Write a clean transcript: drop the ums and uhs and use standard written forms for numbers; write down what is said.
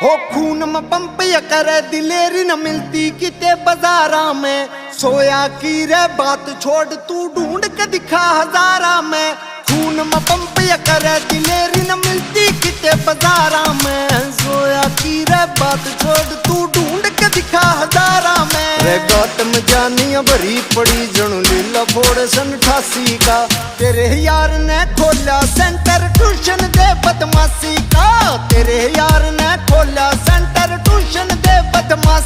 हो खून में पंप या करे दिलेरी न मिलती किते बाजारा में। सोया की रे बात छोड़ तू ढूंढ के दिखा हजारा में। खून में पंप या करे दिलेरी न मिलती किते बाजारा में। सोया की रे बात छोड़ तू ढूंढ के दिखा हजारा में। रे गौतम जानिया भरी पड़ी जणू लीला फोड़ सन 88 का। तेरे यार ने खोला सेंटर ट्यूशन दे बदमाशी का। तेरे यार ने खोला सेंटर ट्यूशन दे बदमाशी